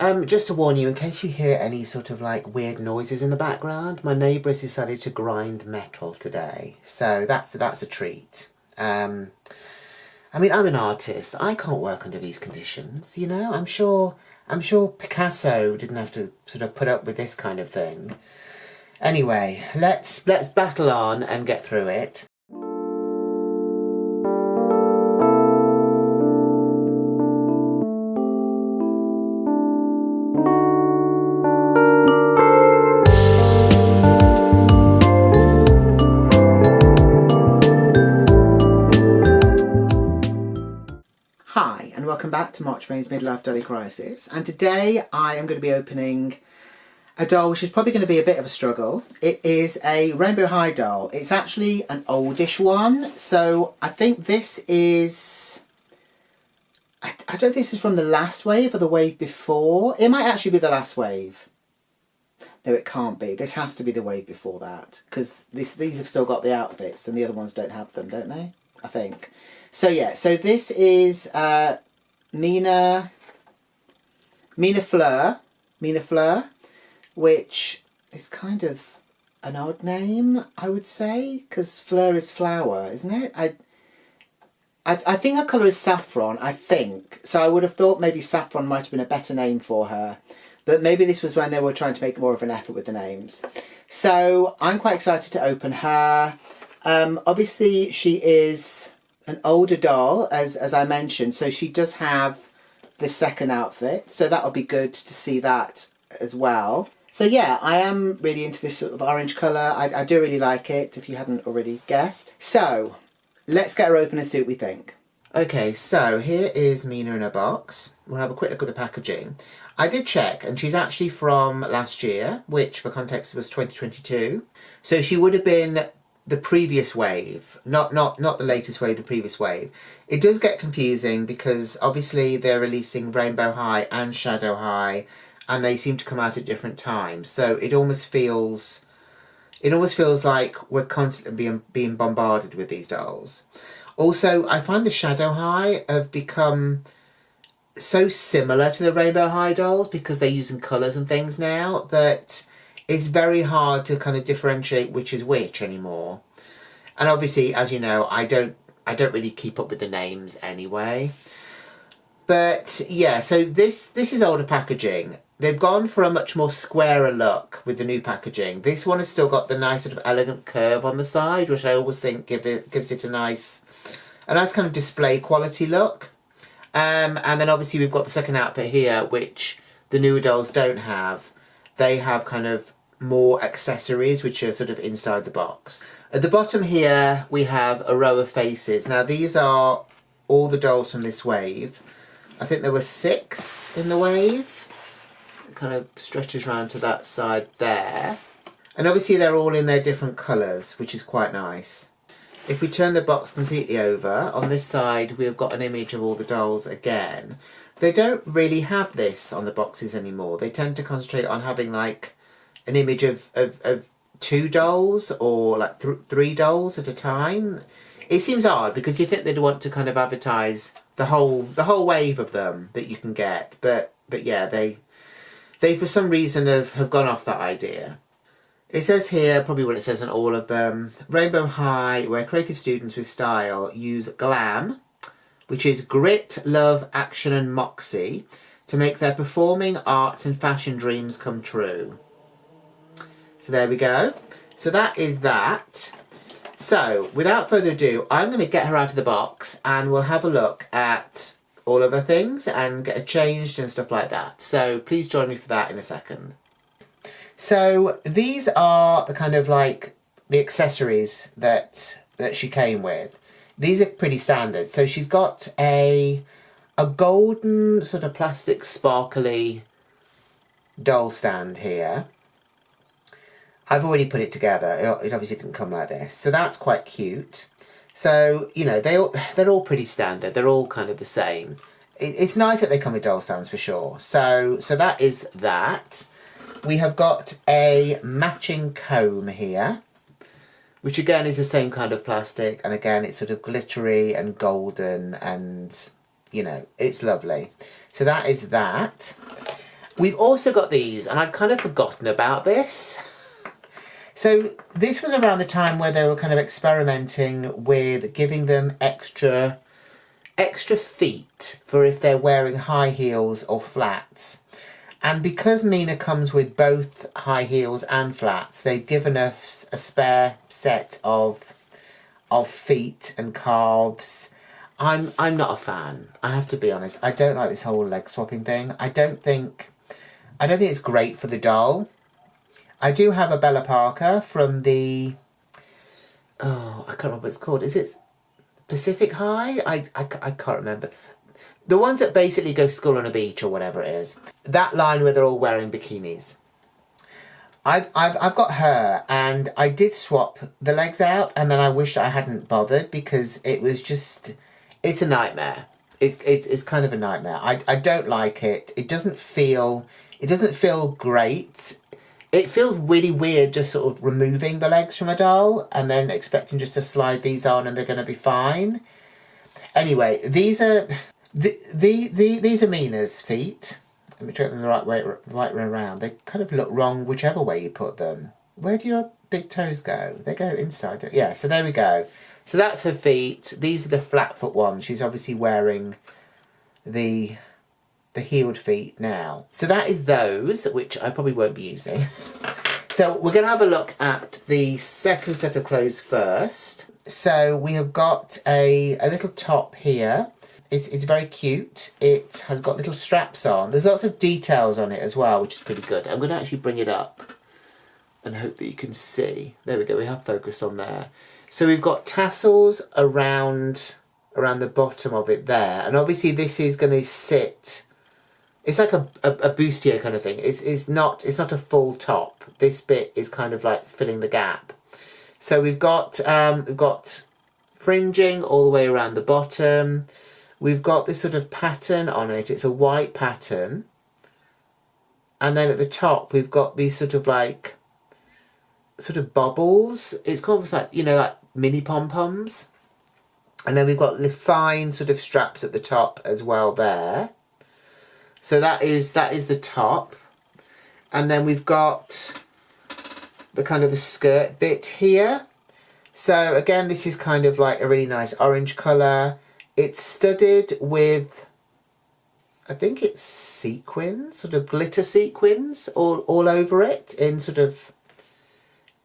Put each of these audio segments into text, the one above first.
Just to warn you, in case you hear any sort of like weird noises in the background, my neighbour has decided to grind metal today, so that's a treat. I mean, I'm an artist. I can't work under these conditions, you know. I'm sure Picasso didn't have to sort of put up with this kind of thing. Anyway, let's battle on and get through it. Hi, and welcome back to March May's Midlife Dolly Crisis. And today I am going to be opening a doll which is probably going to be a bit of a struggle. It is a Rainbow High doll. It's actually an oldish one, so I think this is... I don't think this is from the last wave or the wave before. It might actually be the last wave. No, it can't be. This has to be the wave before that, because these have still got the outfits and the other ones don't have them, don't they? I think. So yeah, so this is Meena Fleur, which is kind of an odd name, I would say, because Fleur is flower, isn't it? I think her colour is saffron, I think. So I would have thought maybe saffron might have been a better name for her. But maybe this was when they were trying to make more of an effort with the names. So I'm quite excited to open her. Obviously she is an older doll, as I mentioned, so she does have the second outfit, so that'll be good to see that as well. So yeah, I am really into this sort of orange colour. I do really like it, if you hadn't already guessed. So let's get her open and see what we think. Okay, so here is Meena in a box. We'll have a quick look at the packaging. I did check, and she's actually from last year, which for context was 2022. So she would have been the previous wave, not the latest wave, the previous wave. It does get confusing because obviously they're releasing Rainbow High and Shadow High, and they seem to come out at different times. So it almost feels like we're constantly being bombarded with these dolls. Also, I find the Shadow High have become so similar to the Rainbow High dolls because they're using colours and things now that it's very hard to kind of differentiate which is which anymore. And obviously, as you know, I don't really keep up with the names anyway. But yeah, so this is older packaging. They've gone for a much more squarer look with the new packaging. This one has still got the nice sort of elegant curve on the side, which I always think gives it a nice kind of display quality look. And then obviously we've got the second outfit here, which the newer dolls don't have. They have kind of more accessories which are sort of inside the box. At the bottom here we have a row of faces. Now these are all the dolls from this wave. I think there were 6 in the wave. It kind of stretches around to that side there. And obviously they're all in their different colours, which is quite nice. If we turn the box completely over, on this side we've got an image of all the dolls again. They don't really have this on the boxes anymore. They tend to concentrate on having like an image of 2 dolls or like 3 dolls at a time. It seems odd because you think they'd want to kind of advertise the whole wave of them that you can get, but yeah, they for some reason have gone off that idea. It says here, probably what it says on all of them, Rainbow High, where creative students with style use glam, which is grit, love, action and moxie, to make their performing arts and fashion dreams come true. So there we go. So that is that. So without further ado, I'm going to get her out of the box and we'll have a look at all of her things and get her changed and stuff like that. So please join me for that in a second. So these are the kind of like the accessories that she came with. These are pretty standard. So she's got a golden sort of plastic sparkly doll stand here. I've already put it together. It obviously didn't come like this. So that's quite cute. So, you know, they're all pretty standard. They're all kind of the same. It's nice that they come with doll stands for sure. So that is that. We have got a matching comb here, which again is the same kind of plastic, and again it's sort of glittery and golden and, you know, it's lovely. So that is that. We've also got these, and I'd kind of forgotten about this. So this was around the time where they were kind of experimenting with giving them extra feet for if they're wearing high heels or flats. And because Meena comes with both high heels and flats, they've given us a spare set of feet and calves. I'm not a fan. I have to be honest. I don't like this whole leg swapping thing. I don't think it's great for the doll. I do have a Bella Parker from the... Oh, I can't remember what it's called. Is it Pacific High? I can't remember. The ones that basically go to school on a beach or whatever it is. That line where they're all wearing bikinis. I've got her, and I did swap the legs out, and then I wish I hadn't bothered because it was just... It's a nightmare. It's kind of a nightmare. I don't like it. It doesn't feel great. It feels really weird just sort of removing the legs from a doll and then expecting just to slide these on and they're going to be fine. Anyway, these are these are Meena's feet. Let me check them the right way around. They kind of look wrong whichever way you put them. Where do your big toes go? They go inside. Yeah, so there we go. So that's her feet. These are the flat foot ones. She's obviously wearing the heeled feet now. So that is those, which I probably won't be using. So we're going to have a look at the second set of clothes first. So we have got a little top here. It's very cute. It has got little straps on. There's lots of details on it as well, which is pretty good. I'm going to actually bring it up and hope that you can see. There we go. We have focus on there. So we've got tassels around the bottom of it there. And obviously this is going to sit... It's like a bustier kind of thing. It's not a full top. This bit is kind of like filling the gap. So we've got fringing all the way around the bottom. We've got this sort of pattern on it. It's a white pattern. And then at the top we've got these sort of bubbles. It's almost like, you know, like mini pom-poms. And then we've got the fine sort of straps at the top as well there. So that is the top. And then we've got the kind of the skirt bit here. So again, this is kind of like a really nice orange colour. It's studded with, I think it's sequins, sort of glitter sequins all over it in sort of,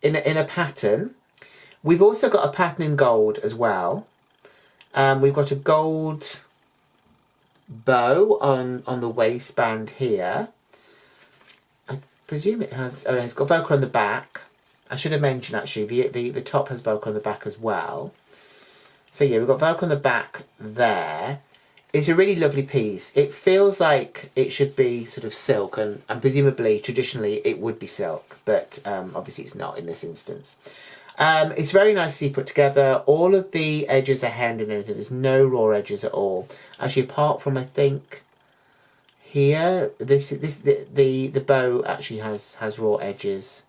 in a pattern. We've also got a pattern in gold as well. We've got a gold bow on the waistband here. I presume it has... Oh, it's got Velcro on the back. I should have mentioned actually the top has Velcro on the back as well. So yeah, we've got Velcro on the back there. It's a really lovely piece. It feels like it should be sort of silk, and presumably traditionally it would be silk, but obviously it's not in this instance. It's very nicely put together. All of the edges are hemmed and everything. There's no raw edges at all. Actually, apart from, I think, here, the bow actually has raw edges,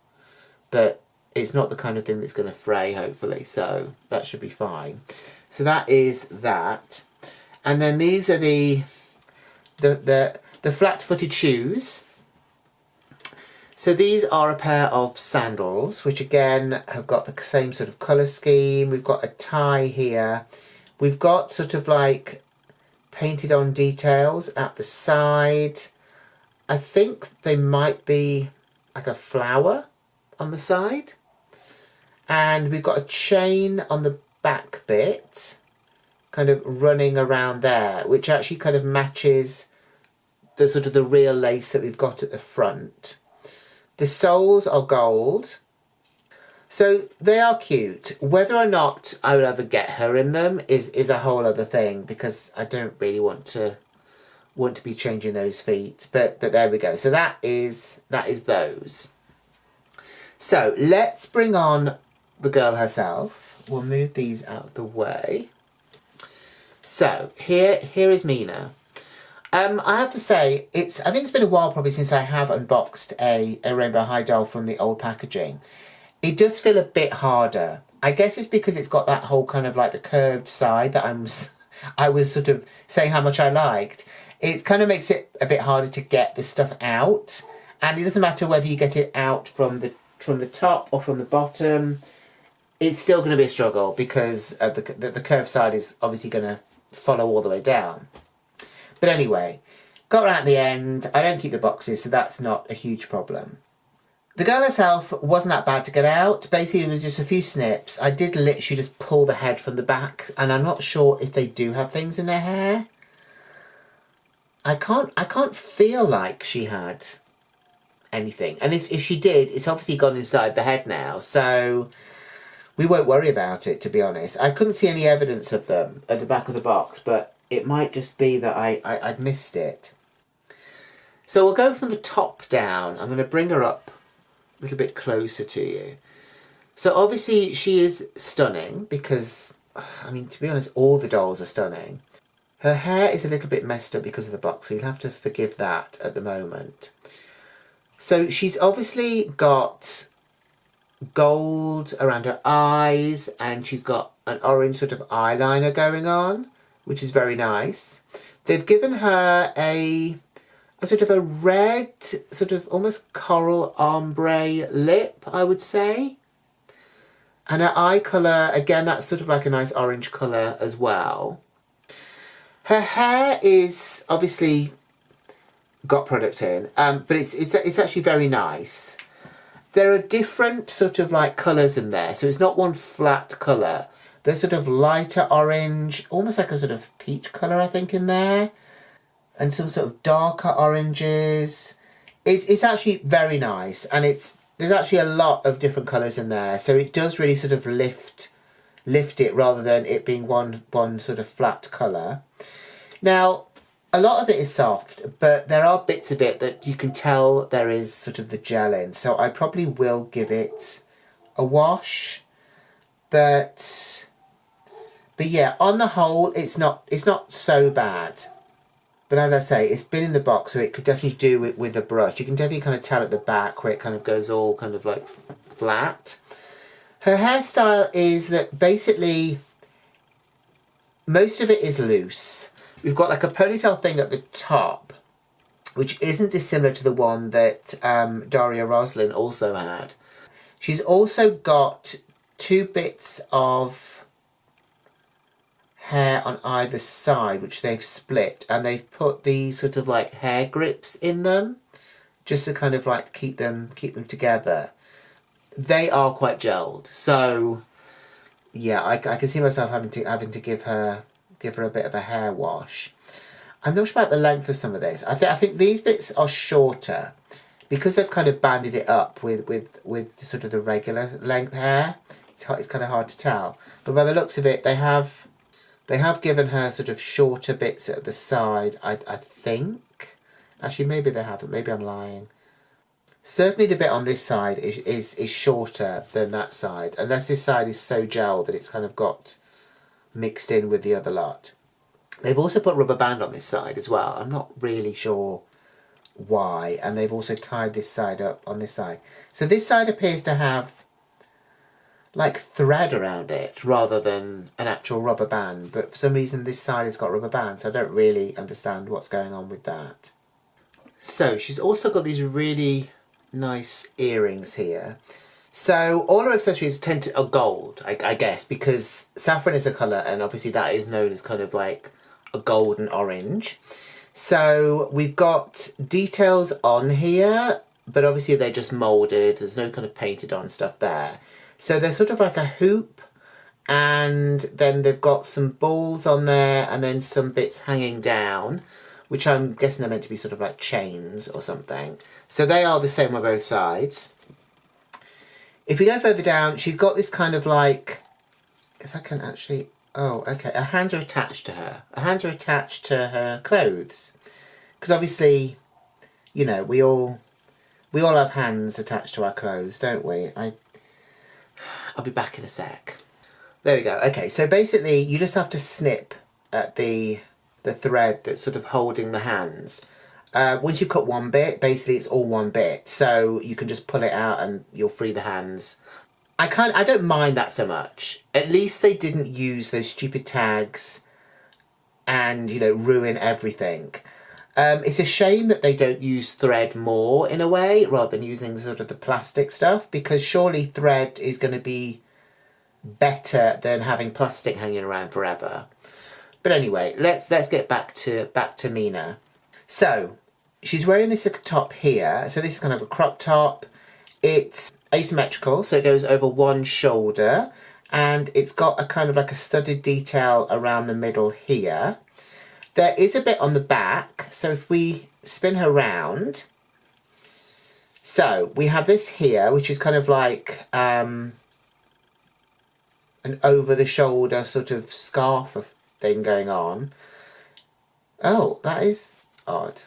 but it's not the kind of thing that's going to fray, hopefully, so that should be fine. So that is that. And then these are the flat-footed shoes. So these are a pair of sandals, which again have got the same sort of colour scheme. We've got a tie here. We've got sort of like painted on details at the side. I think they might be like a flower on the side. And we've got a chain on the back bit, kind of running around there, which actually kind of matches the sort of the real lace that we've got at the front. The soles are gold. So they are cute. Whether or not I would ever get her in them is a whole other thing, because I don't really want to be changing those feet. But there we go. So that is those. So let's bring on the girl herself. We'll move these out of the way. So here is Meena. I have to say, I think it's been a while probably since I have unboxed a Rainbow High doll from the old packaging. It does feel a bit harder. I guess it's because it's got that whole kind of like the curved side that I was sort of saying how much I liked. it kind of makes it a bit harder to get the stuff out. And it doesn't matter whether you get it out from the top or from the bottom. It's still going to be a struggle because of the curved side is obviously going to follow all the way down. But anyway, got her out in the end. I don't keep the boxes, so that's not a huge problem. The girl herself wasn't that bad to get out. Basically, it was just a few snips. I did literally just pull the head from the back, and I'm not sure if they do have things in their hair. I can't feel like she had anything. And if she did, it's obviously gone inside the head now, so we won't worry about it, to be honest. I couldn't see any evidence of them at the back of the box, but it might just be that I'd missed it. So we'll go from the top down. I'm going to bring her up a little bit closer to you. So obviously she is stunning because, I mean, to be honest, all the dolls are stunning. Her hair is a little bit messed up because of the box, so you'll have to forgive that at the moment. So she's obviously got gold around her eyes, and she's got an orange sort of eyeliner going on, which is very nice. They've given her a sort of a red, sort of almost coral ombre lip, I would say. And her eye colour, again, that's sort of like a nice orange colour as well. Her hair is obviously got product in, but it's actually very nice. There are different sort of like colours in there, so it's not one flat colour. There's sort of lighter orange, almost like a sort of peach colour, I think, in there. And some sort of darker oranges. It's actually very nice, and there's actually a lot of different colours in there, so it does really sort of lift it rather than it being one sort of flat colour. Now, a lot of it is soft, but there are bits of it that you can tell there is sort of the gel in. So I probably will give it a wash. But yeah, on the whole, it's not so bad. But as I say, it's been in the box, so it could definitely do it with a brush. You can definitely kind of tell at the back where it kind of goes all kind of like flat. Her hairstyle is that basically most of it is loose. We've got like a ponytail thing at the top, which isn't dissimilar to the one that Daria Roslin also had. She's also got 2 bits of hair on either side, which they've split, and they've put these sort of like hair grips in them, just to kind of like keep them together. They are quite gelled, so yeah, I can see myself having to give her a bit of a hair wash. I'm not sure about the length of some of this. I think these bits are shorter because they've kind of banded it up with sort of the regular length hair. It's kind of hard to tell, but by the looks of it, they have given her sort of shorter bits at the side. I think. Actually, maybe they haven't. Maybe I'm lying. Certainly, the bit on this side is shorter than that side, unless this side is so gelled that it's kind of got mixed in with the other lot. They've also put rubber band on this side as well. I'm not really sure why. And they've also tied this side up on this side. So this side appears to have like thread around it rather than an actual rubber band. But for some reason this side has got rubber band, so I don't really understand what's going on with that. So she's also got these really nice earrings here. So all her accessories are gold, I guess, because saffron is a colour, and obviously that is known as kind of like a golden orange. So we've got details on here, but obviously they're just moulded. There's no kind of painted on stuff there. So they're sort of like a hoop, and then they've got some balls on there, and then some bits hanging down, which I'm guessing they're meant to be sort of like chains or something. So they are the same on both sides. If we go further down, she's got this kind of like, if I can actually, oh, okay, her hands are attached to her. Her hands are attached to her clothes. Because obviously, you know, we all have hands attached to our clothes, don't we? I'll be back in a sec. There we go. Okay, so basically you just have to snip at the thread that's sort of holding the hands. Once you've cut one bit, basically it's all one bit, so you can just pull it out and you'll free the hands. I don't mind that so much. At least they didn't use those stupid tags and, you know, ruin everything. It's a shame that they don't use thread more in a way, rather than using sort of the plastic stuff, because surely thread is going to be better than having plastic hanging around forever. But anyway, let's get back to Meena. So she's wearing this top here. So this is kind of a crop top. It's asymmetrical, so it goes over one shoulder, and it's got a kind of like a studded detail around the middle here. There is a bit on the back, so if we spin her round, so we have this here, which is kind of like an over-the-shoulder sort of scarf thing going on. Oh, that is odd.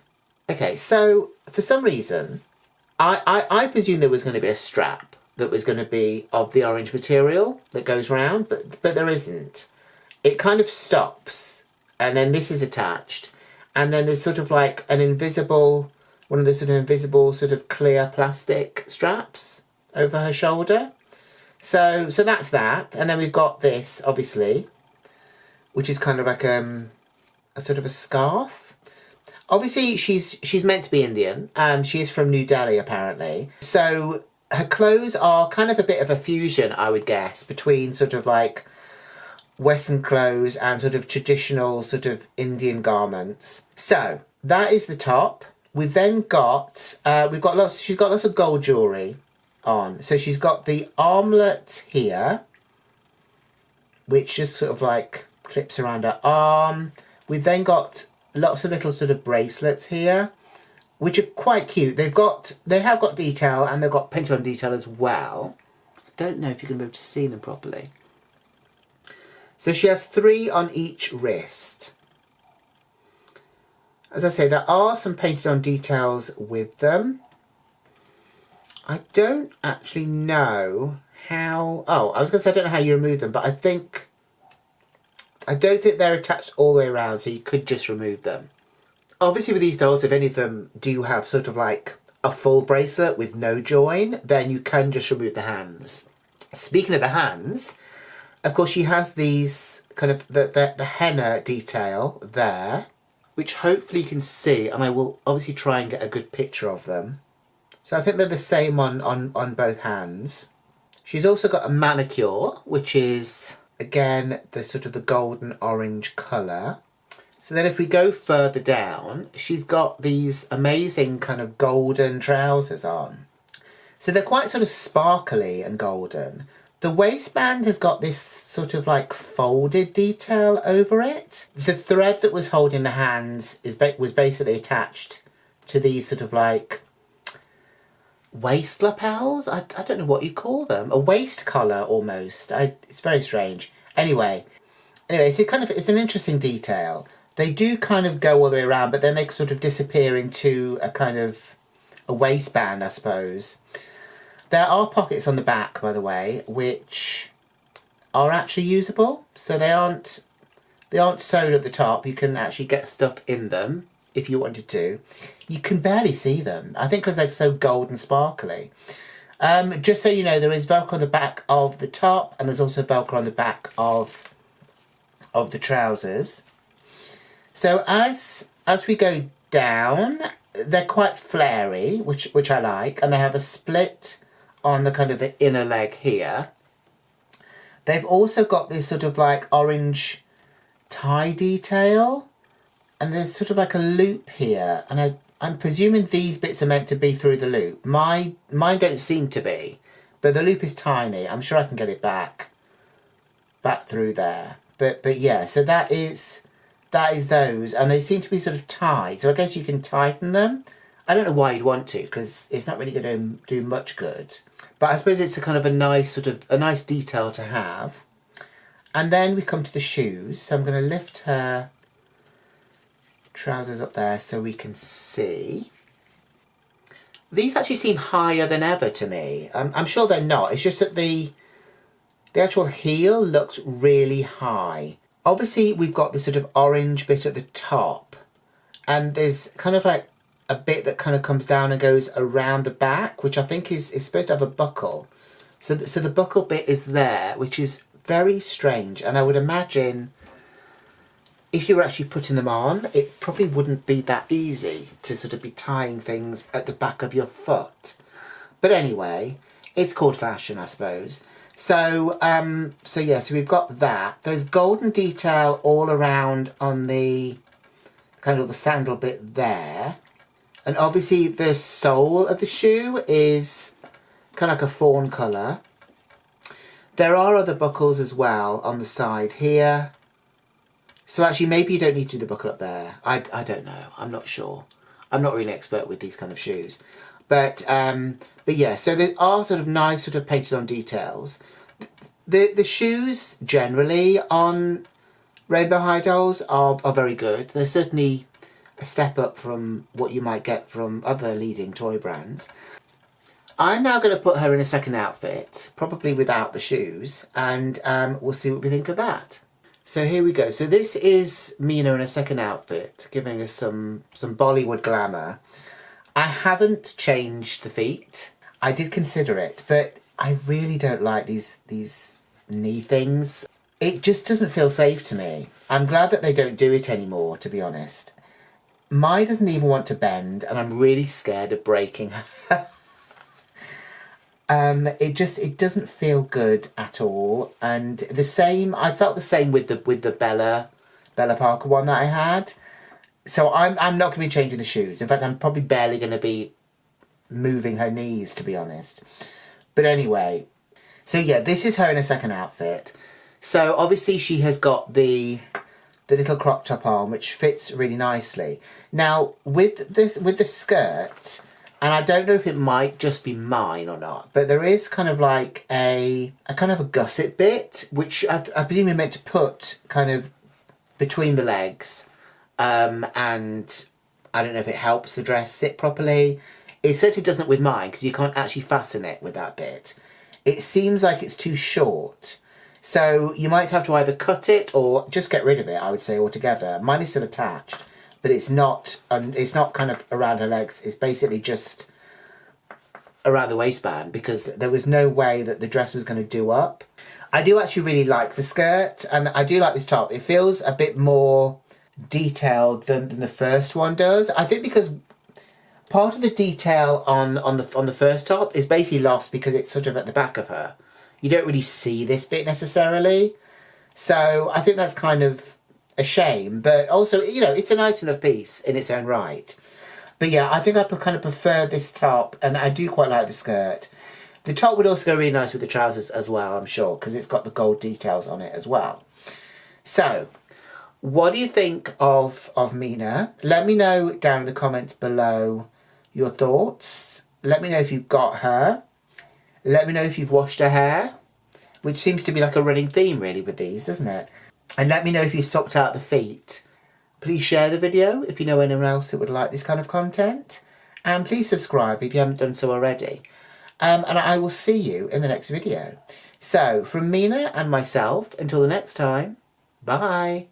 Okay, so for some reason, I presume there was going to be a strap that was going to be of the orange material that goes round, but there isn't. It kind of stops, and then this is attached, and then there's sort of like an invisible, one of those sort of invisible sort of clear plastic straps over her shoulder. So that's that, and then we've got this, obviously, which is kind of like a sort of a scarf. Obviously, she's meant to be Indian. She is from New Delhi, apparently. So her clothes are kind of a bit of a fusion, I would guess, between sort of like Western clothes and sort of traditional sort of Indian garments. So that is the top. We've then got she's got lots of gold jewellery on. So she's got the armlet here, which just sort of like clips around her arm. We've then got lots of little sort of bracelets here, which are quite cute. They have got detail, and they've got painted on detail as well. I don't know if you can be able to see them properly. So she has 3 on each wrist. As I say, there are some painted on details with them. I don't actually know how... Oh, I was going to say I don't know how you remove them, but I don't think they're attached all the way around, so you could just remove them. Obviously with these dolls, if any of them do have sort of like a full bracelet with no join, then you can just remove the hands. Speaking of the hands, of course she has these kind of the henna detail there, which hopefully you can see, and I will obviously try and get a good picture of them. So I think they're the same on both hands. She's also got a manicure, which is, again, the sort of the golden orange colour. So then if we go further down, she's got these amazing kind of golden trousers on. So they're quite sort of sparkly and golden. The waistband has got this sort of like folded detail over it. The thread that was holding the hands was basically attached to these sort of like waist lapels. I don't know what you call them. A waist collar almost. It's very strange. Anyway, it's an interesting detail. They do kind of go all the way around, but then they sort of disappear into a kind of a waistband, I suppose. There are pockets on the back, by the way, which are actually usable. So they aren't sewed at the top. You can actually get stuff in them if you wanted to. You can barely see them. I think because they're so gold and sparkly. Just so you know, there is Velcro on the back of the top, and there's also Velcro on the back of the trousers. So as we go down, they're quite flary, which I like, and they have a split on the kind of the inner leg here. They've also got this sort of like orange tie detail, and there's sort of like a loop here, and I'm presuming these bits are meant to be through the loop. Mine don't seem to be, but the loop is tiny. I'm sure I can get it back through there. But yeah, so that is those, and they seem to be sort of tied. So I guess you can tighten them. I don't know why you'd want to, because it's not really going to do much good. But I suppose it's a kind of a nice detail to have. And then we come to the shoes. So I'm going to lift her trousers up there so we can see. These actually seem higher than ever to me. I'm sure they're not. It's just that the actual heel looks really high. Obviously, we've got the sort of orange bit at the top, and there's kind of like a bit that kind of comes down and goes around the back, which I think is supposed to have a buckle. So the buckle bit is there, which is very strange, and I would imagine if you were actually putting them on, it probably wouldn't be that easy to sort of be tying things at the back of your foot. But anyway, it's called fashion, I suppose. So, so we've got that. There's golden detail all around on the kind of the sandal bit there. And obviously the sole of the shoe is kind of like a fawn colour. There are other buckles as well on the side here. So actually maybe you don't need to do the buckle up there. I don't know. I'm not sure. I'm not really an expert with these kind of shoes. But yeah, so there are sort of nice sort of painted on details. The shoes generally on Rainbow High Dolls are very good. They're certainly a step up from what you might get from other leading toy brands. I'm now going to put her in a second outfit, probably without the shoes, and we'll see what we think of that. So here we go. So this is Meena in a second outfit, giving us some Bollywood glamour. I haven't changed the feet. I did consider it, but I really don't like these knee things. It just doesn't feel safe to me. I'm glad that they don't do it anymore, to be honest. Mine doesn't even want to bend, and I'm really scared of breaking her. It doesn't feel good at all. And the same, I felt the same with the Bella Parker one that I had. So I'm not going to be changing the shoes. In fact, I'm probably barely going to be moving her knees, to be honest. But anyway, so yeah, this is her in a second outfit. So obviously she has got the little crop top on, which fits really nicely. Now with the skirt, and I don't know if it might just be mine or not, but there is kind of like a kind of a gusset bit, which I presume you're meant to put kind of between the legs. And I don't know if it helps the dress sit properly. It certainly doesn't with mine, because you can't actually fasten it with that bit. It seems like it's too short. So you might have to either cut it or just get rid of it, I would say, altogether. Mine is still attached, but it's not kind of around her legs. It's basically just around the waistband, because there was no way that the dress was going to do up. I do actually really like the skirt, and I do like this top. It feels a bit more detailed than the first one does. I think because part of the detail on the first top is basically lost because it's sort of at the back of her. You don't really see this bit necessarily. So I think that's kind of a shame, but also, you know, it's a nice enough piece in its own right. But yeah, I think I kind of prefer this top, and I do quite like the skirt. The top would also go really nice with the trousers as well, I'm sure, because it's got the gold details on it as well. So, what do you think of Meena? Let me know down in the comments below your thoughts. Let me know if you've got her. Let me know if you've washed her hair, which seems to be like a running theme really with these, doesn't it? And let me know if you've socked out the feet. Please share the video if you know anyone else who would like this kind of content. And please subscribe if you haven't done so already. And I will see you in the next video. So, from Meena and myself, until the next time, bye.